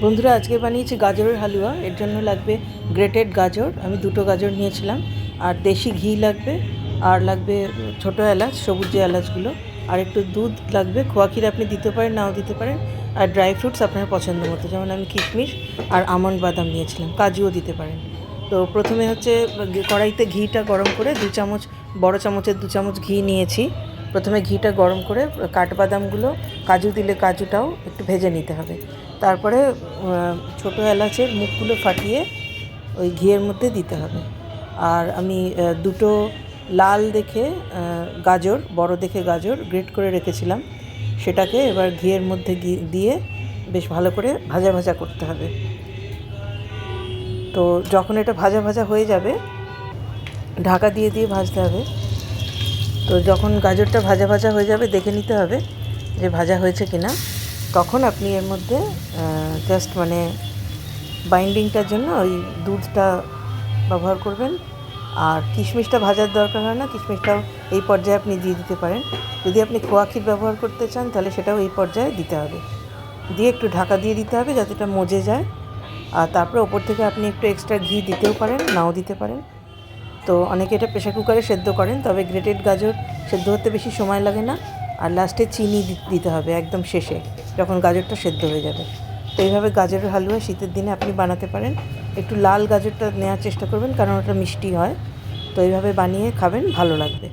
বন্ধুরা, আজকে বানিয়েছি গাজরের হালুয়া। এর জন্য লাগবে গ্রেটেড গাজর, আমি 2টো গাজর নিয়েছিলাম, আর দেশি ঘি লাগবে, আর লাগবে ছোটো এলাচ, সবুজ যে এলাচগুলো, আর একটু দুধ লাগবে। খোয়া ক্ষীর আপনি দিতে পারেন, নাও দিতে পারেন, আর ড্রাই ফ্রুটস আপনার পছন্দ মতো, যেমন আমি কিশমিশ আর আমন্ড বাদাম নিয়েছিলাম, কাজুও দিতে পারেন। তো প্রথমে হচ্ছে কড়াইতে ঘিটা গরম করে 2 চামচ, বড় চামচের 2 চামচ ঘি নিয়েছি। প্রথমে ঘিটা গরম করে কাঠবাদামগুলো, কাজু দিলে কাজুটাও একটু ভেজে নিতে হবে। তারপরে ছোটো এলাচের মুখগুলো ফাটিয়ে ওই ঘিয়ের মধ্যে দিতে হবে। আর আমি 2টো লাল দেখে গাজর, বড় দেখে গাজর গ্রেট করে রেখেছিলাম, সেটাকে এবার ঘিয়ের মধ্যে দিয়ে বেশ ভালো করে ভাজা ভাজা করতে হবে। তো যখন এটা ভাজা ভাজা হয়ে যাবে, ঢাকা দিয়ে দিয়ে ভাজতে হবে। তো যখন গাজরটা ভাজা ভাজা হয়ে যাবে, দেখে নিতে হবে যে ভাজা হয়েছে কিনা। তখন আপনি এর মধ্যে জাস্ট বাইন্ডিংটার জন্য ওই দুধটা ব্যবহার করবেন। আর কিশমিশটা ভাজার দরকার হয় না, কিশমিশটাও এই পর্যায়ে আপনি দিয়ে দিতে পারেন। যদি আপনি খোয়া ক্ষীর ব্যবহার করতে চান তাহলে সেটাও এই পর্যায়ে দিতে হবে, দিয়ে একটু ঢাকা দিয়ে দিতে হবে যাতে এটা মজে যায়। আর তারপরে ওপর থেকে আপনি একটু এক্সট্রা ঘি দিতেও পারেন, নাও দিতে পারেন। তো অনেকে এটা প্রেশার কুকারে সেদ্ধ করেন, তবে গ্রেটেড গাজর সেদ্ধ হতে বেশি সময় লাগে না। আর লাস্টে চিনি দিতে হবে একদম শেষে, যখন গাজরটা সেদ্ধ হয়ে যাবে। তো এইভাবে গাজরের হালুয়া শীতের দিনে আপনি বানাতে পারেন। একটু লাল গাজরটা নেওয়ার চেষ্টা করবেন, কারণ ওটা মিষ্টি হয়। তো এইভাবে বানিয়ে খাবেন, ভালো লাগবে।